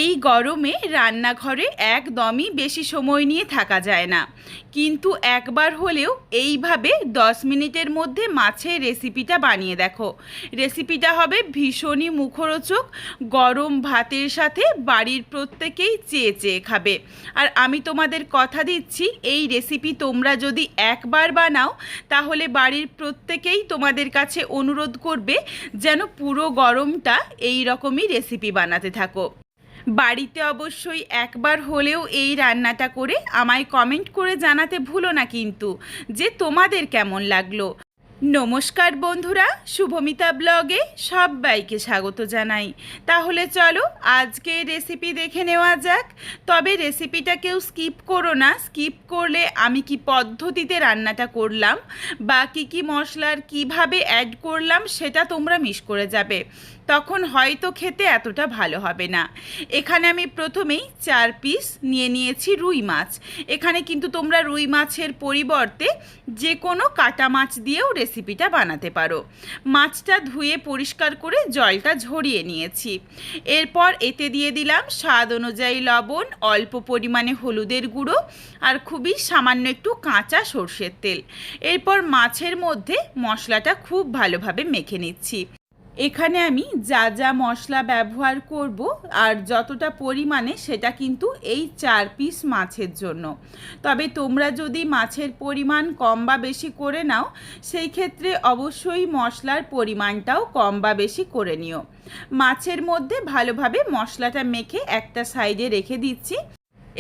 এই গরমে রান্নাঘরে একদমই বেশি সময় নিয়ে থাকা যায় না, কিন্তু একবার হলেও এইভাবে 10 মিনিটের মধ্যে মাছের রেসিপিটা বানিয়ে দেখো। রেসিপিটা হবে ভীষণই মুখরোচক। গরম ভাতের সাথে বাড়ির প্রত্যেকেই চেয়ে চেয়ে খাবে। আর আমি তোমাদের কথা দিচ্ছি, এই রেসিপি তোমরা যদি একবার বানাও তাহলে বাড়ির প্রত্যেকেই তোমাদের কাছে অনুরোধ করবে যেন পুরো গরমটা এই রকমই রেসিপি বানাতে থাকো। বাড়িতে অবশ্যই একবার হলেও এই রান্নাটা করে আমায় কমেন্ট করে জানাতে ভুলো না কিন্তু, যে তোমাদের কেমন লাগলো। নমস্কার বন্ধুরা, শুভমিতা ব্লগে সবাইকে স্বাগত জানাই। তাহলে চলো আজকে রেসিপি দেখে নেওয়া যাক। তবে রেসিপিটা কেউ স্কিপ করো না। স্কিপ করলে আমি কি পদ্ধতিতে রান্নাটা করলাম বা কী মশলার কিভাবে অ্যাড করলাম সেটা তোমরা মিস করে যাবে, তখন হয়তো খেতে এতটা ভালো হবে না। এখানে আমি প্রথমেই 4 পিস নিয়ে নিয়েছি রুই মাছ। এখানে কিন্তু তোমরা রুই মাছের পরিবর্তে যে কোনো কাটা মাছ দিয়েও রেসিপিটা বানাতে পারো। মাছটা ধুয়ে পরিষ্কার করে জলটা ঝরিয়ে নিয়েছি। এরপর এতে দিয়ে দিলাম স্বাদ অনুযায়ী লবণ, অল্প পরিমাণে হলুদের গুঁড়ো আর খুবই সামান্য একটু কাঁচা সর্ষের তেল। এরপর মাছের মধ্যে মশলাটা খুব ভালোভাবে মেখে নিচ্ছি। এখানে আমি যা যা মশলা ব্যবহার করব আর যতটা পরিমাণে সেটা কিন্তু এই 4 পিস মাছের জন্য। তবে তোমরা যদি মাছের পরিমাণ কম বা বেশি করে নাও, সেই ক্ষেত্রে অবশ্যই মশলার পরিমাণটাও কম বা বেশি করে নিও। মাছের মধ্যে ভালোভাবে মশলাটা মেখে একটা সাইডে রেখে দিচ্ছি।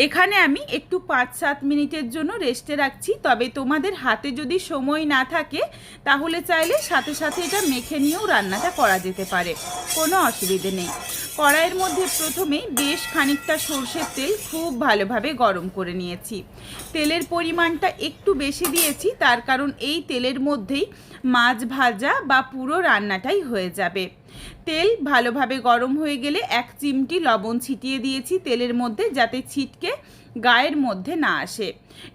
এখানে আমি একটু 5-7 মিনিটের জন্য রেস্টে রাখছি। তবে তোমাদের হাতে যদি সময় না থাকে তাহলে চাইলে সাথে সাথে এটা মেখে নিয়েও রান্নাটা করা যেতে পারে, কোনো অসুবিধে নেই। কড়াইয়ের মধ্যে প্রথমেই বেশ খানিকটা সর্ষের তেল খুব ভালোভাবে গরম করে নিয়েছি। তেলের পরিমাণটা একটু বেশি দিয়েছি, তার কারণ এই তেলের মধ্যেই মাছ ভাজা বা পুরো রান্নাটাই হয়ে যাবে। তেল ভালোভাবে গরম হয়ে গেলে 1 চিমটি লবণ ছিটিয়ে দিয়েছি তেলের মধ্যে, যাতে ছিটকে গায়ের মধ্যে না আসে।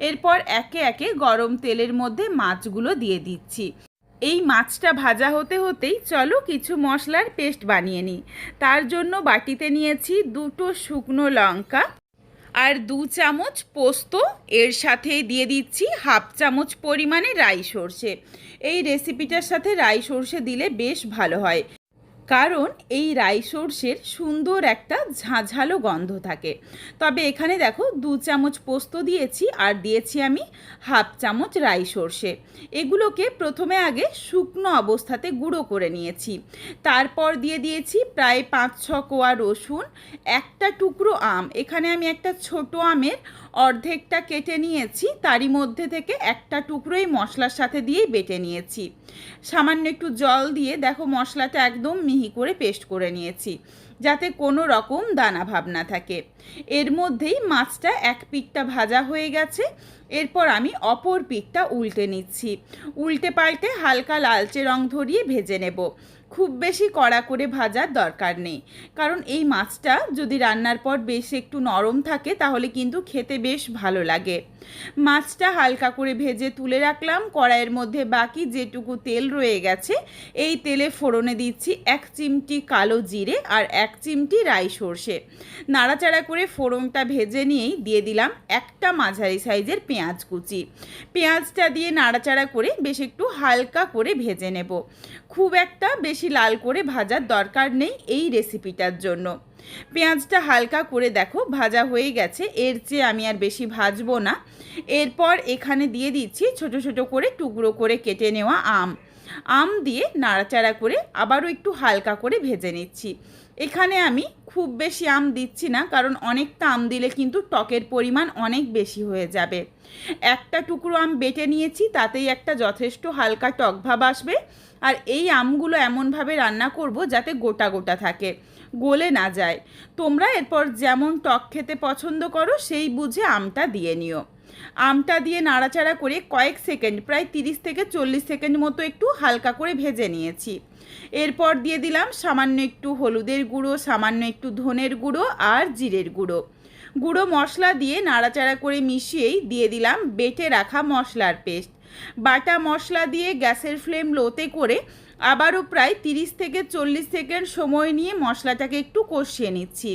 এরপর একে একে গরম তেলের মধ্যে মাছগুলো দিয়ে দিচ্ছি। এই মাছটা ভাজা হতে হতেই চলো কিছু মশলার পেস্ট বানিয়ে নিই। তার জন্য বাটিতে নিয়েছি 2টো শুকনো লঙ্কা আর 2 চামচ পোস্ত। এর সাথে দিয়ে দিচ্ছি 1/2 চামচ পরিমাণে রাই সর্ষে। এই রেসিপিটার সাথে রাই সর্ষে দিলে বেশ ভালো হয়, কারণ এই রাই সর্ষের সুন্দর একটা ঝাঁঝালো গন্ধ থাকে। তবে এখানে দেখো 2 চামচ পোস্ত দিয়েছি আর দিয়েছি আমি 1/2 চামচ রাই সর্ষে। এগুলোকে প্রথমে আগে শুকনো অবস্থাতে গুঁড়ো করে নিয়েছি। তারপর দিয়ে দিয়েছি প্রায় 5-6 কোয়া রসুন, একটা টুকরো আম। এখানে আমি একটা ছোট আমের অর্ধেকটা কেটে নিয়েছি, তারই মধ্যে থেকে একটা টুকরোই মশলার সাথে দিয়েই বেটে নিয়েছি। সামান্য একটু জল দিয়ে দেখো মশলাটা একদম মিহি করে পেস্ট করে নিয়েছি, যাতে কোনো রকম দানা ভাব না থাকে। এর মধ্যেই মাছটা এক পিঠটা ভাজা হয়ে গেছে। এরপর আমি অপর পিঠটা উল্টে নিচ্ছি। উল্টে পাল্টে হালকা লালচে রং ধরিয়ে ভেজে নেব। খুব বেশি কড়া করে ভাজার দরকার নেই, কারণ এই মাছটা যদি রান্নার পর বেশ একটু নরম থাকে তাহলে কিন্তু খেতে বেশ ভালো লাগে। মাছটা হালকা করে ভেজে তুলে রাখলাম। কড়াইয়ের মধ্যে বাকি যেটুকু তেল রয়ে গেছে, এই তেলে ফোড়নে দিচ্ছি 1 চিমটি কালো জিরে আর 1 চিমটি রাই সর্ষে। নাড়াচাড়া করে ফোড়নটা ভেজে নিয়েই দিয়ে দিলাম একটা মাঝারি সাইজের পেঁয়াজ কুচি। পেঁয়াজটা দিয়ে নাড়াচাড়া করে বেশ একটু হালকা করে ভেজে নেব। খুব একটা বেশি লাল করে ভাজার দরকার নেই এই রেসিপিটার জন্য। পেঁয়াজটা হালকা করে দেখো ভাজা হয়ে গেছে, এর চেয়ে আমি আর বেশি ভাজবো না। এরপর এখানে দিয়ে দিচ্ছি ছোট ছোট করে টুকরো করে কেটে নেওয়া আম দিয়ে নাড়াচাড়া করে আবারও একটু হালকা করে ভেজে নিচ্ছি। এখানে আমি খুব বেশি আম দিচ্ছি না, কারণ অনেকটা আম দিলে কিন্তু টকের পরিমাণ অনেক বেশি হয়ে যাবে। একটা টুকরো আম বেটে নিয়েছি, তাতেই একটা যথেষ্ট হালকা টক ভাব আসবে। আর এই আমগুলো এমনভাবে রান্না করব যাতে গোটা গোটা থাকে, গলে না যায়। তোমরা এরপর যেমন টক খেতে পছন্দ করো সেই বুঝে আমটা দিয়ে নিও। আমটা দিয়ে নাড়াচাড়া করে কয়েক সেকেন্ড, প্রায় 30 থেকে 40 সেকেন্ড মতো একটু হালকা করে ভেজে নিয়েছি। এরপর দিয়ে দিলাম সামান্য একটু হলুদের গুঁড়ো, সামান্য একটু ধনের গুঁড়ো আর জিরের গুঁড়ো। গুঁড়ো মশলা দিয়ে নাড়াচাড়া করে মিশিয়েই দিয়ে দিলাম বেটে রাখা মশলার পেস্ট। বাটা মশলা দিয়ে গ্যাসের ফ্লেম লোতে করে আবারও প্রায় 30 থেকে 40 সেকেন্ড সময় নিয়ে মশলাটাকে একটু কষিয়ে নিচ্ছি।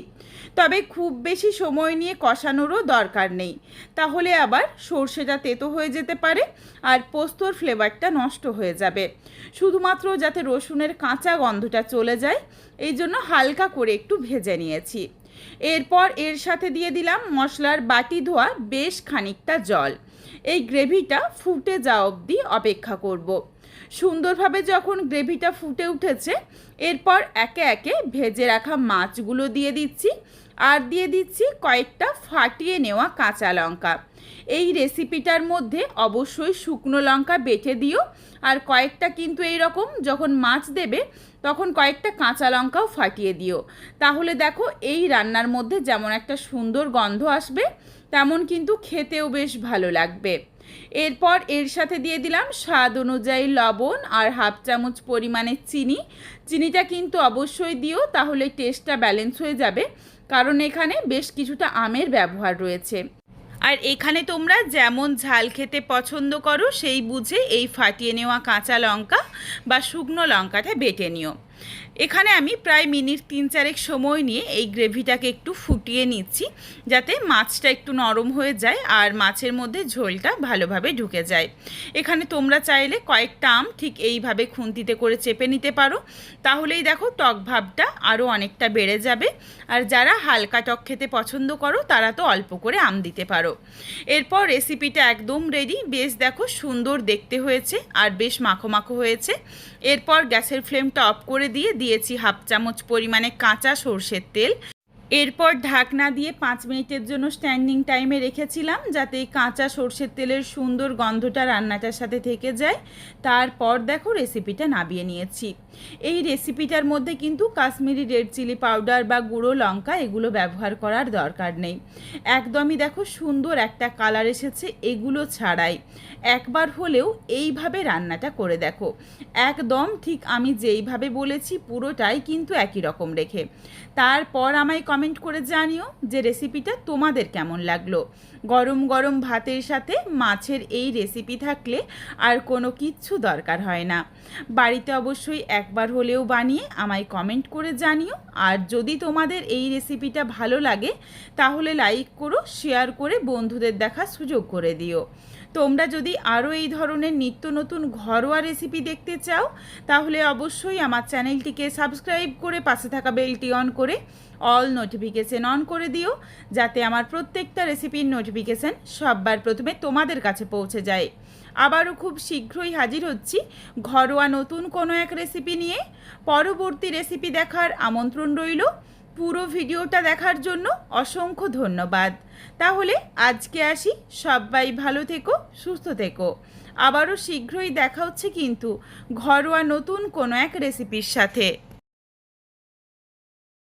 তবে খুব বেশি সময় নিয়ে কষানোরও দরকার নেই, তাহলে আবার সর্ষেটা তেতো হয়ে যেতে পারে আর পোস্তর ফ্লেভারটা নষ্ট হয়ে যাবে। শুধুমাত্র যাতে রসুনের কাঁচা গন্ধটা চলে যায় এই জন্য হালকা করে একটু ভেজে নিয়েছি। এরপর এর সাথে দিয়ে দিলাম মশলার বাটি ধোয়া বেশ খানিকটা জল। এই গ্রেভিটা ফুটে যাওয়া অবধি অপেক্ষা করব। সুন্দরভাবে যখন গ্রেভিটা ফুটে উঠেছে এরপর একে একে ভেজে রাখা মাছগুলো দিয়ে দিচ্ছি আর দিয়ে দিচ্ছি কয়েকটা ফাটিয়ে নেওয়া কাঁচা লঙ্কা। এই রেসিপিটার মধ্যে অবশ্যই শুকনো লঙ্কা বেটে দিও, আর কয়েকটা কিন্তু এই রকম যখন মাছ দেবে তখন কয়েকটা কাঁচা লঙ্কাও ফাটিয়ে দিও। তাহলে দেখো এই রান্নার মধ্যে যেমন একটা সুন্দর গন্ধ আসবে তেমন কিন্তু খেতেও বেশ ভালো লাগবে। এরপর এর সাথে দিয়ে দিলাম স্বাদ অনুযায়ী লবণ আর হাফ চামচ পরিমাণে চিনি। চিনিটা কিন্তু অবশ্যই দিও, তাহলে টেস্টটা ব্যালেন্স হয়ে যাবে, কারণ এখানে বেশ কিছুটা আমের ব্যবহার রয়েছে। আর এখানে তোমরা যেমন ঝাল খেতে পছন্দ করো সেই বুঝে এই ফাটিয়ে নেওয়া কাঁচা লঙ্কা বা শুকনো লঙ্কাটা বেটে নিও। এখানে আমি প্রায় মিনিট 3-4 সময় নিয়ে এই গ্রেভিটাকে একটু ফুটিয়ে নিচ্ছি যাতে মাছটা একটু নরম হয়ে যায় আর মাছের মধ্যে ঝোলটা ভালোভাবে ঢুকে যায়। এখানে তোমরা চাইলে কয়েকটা আম ঠিক এইভাবে খুন্তিতে করে চেপে নিতে পারো, তাহলেই দেখো টক ভাবটা আরও অনেকটা বেড়ে যাবে। আর যারা হালকা টক খেতে পছন্দ করো তারা তো অল্প করে আম দিতে পারো। এরপর রেসিপিটা একদম রেডি, বেশ দেখো সুন্দর দেখতে হয়েছে আর বেশ মাখো মাখো হয়েছে। এরপর গ্যাসের ফ্লেমটা অফ করে দিয়েছি হাফ চামচ পরিমাণে কাঁচা সর্ষের তেল। এরপর ঢাকনা দিয়ে 5 মিনিটের জন্য স্ট্যান্ডিং টাইমে রেখেছিলাম যাতে এই কাঁচা সর্ষের তেলের সুন্দর গন্ধটা রান্নাটার সাথে থেকে যায়। তারপর দেখো রেসিপিটা নামিয়ে নিয়েছি। এই রেসিপিটার মধ্যে কিন্তু কাশ্মীরি রেড চিলি পাউডার বা গুঁড়ো লঙ্কা এগুলো ব্যবহার করার দরকার নেই। একদমই দেখো সুন্দর একটা কালার এসেছে এগুলো ছাড়াই। একবার হলেও এইভাবে রান্নাটা করে দেখো, একদম ঠিক আমি যেইভাবে বলেছি পুরোটাই কিন্তু একই রকম রেখে। তারপর আমায় কমেন্ট করে জানিও যে রেসিপিটা তোমাদের কেমন লাগলো। গরম গরম ভাতের সাথে মাছের এই রেসিপি থাকলে আর কোনো কিচ্ছু দরকার হয় না। বাড়িতে অবশ্যই একবার হলেও বানিয়ে আমায় কমেন্ট করে জানিও। আর যদি তোমাদের এই রেসিপিটা ভালো লাগে তাহলে লাইক করো, শেয়ার করে বন্ধুদের দেখার সুযোগ করে দিও। তোমরা যদি আরও এই ধরনের নিত্য নতুন ঘরোয়া রেসিপি দেখতে চাও তাহলে অবশ্যই আমার চ্যানেলটিকে সাবস্ক্রাইব করে পাশে থাকা বেলটি অন করে অল নোটিফিকেশন অন করে দিও, যাতে আমার প্রত্যেকটা রেসিপির নোটিফিকেশান সবার প্রথমে তোমাদের কাছে পৌঁছে যায়। আবারও খুব শীঘ্রই হাজির হচ্ছি ঘরোয়া নতুন কোনো এক রেসিপি নিয়ে। পরবর্তী রেসিপি দেখার আমন্ত্রণ রইল। পুরো ভিডিওটা দেখার জন্য অসংখ্য ধন্যবাদ। তাহলে আজকে আসি, সবাই ভালো থেকো, সুস্থ থেকো। আবারও শীঘ্রই দেখা হচ্ছে কিন্তু ঘরোয়া নতুন কোনো এক রেসিপির সাথে।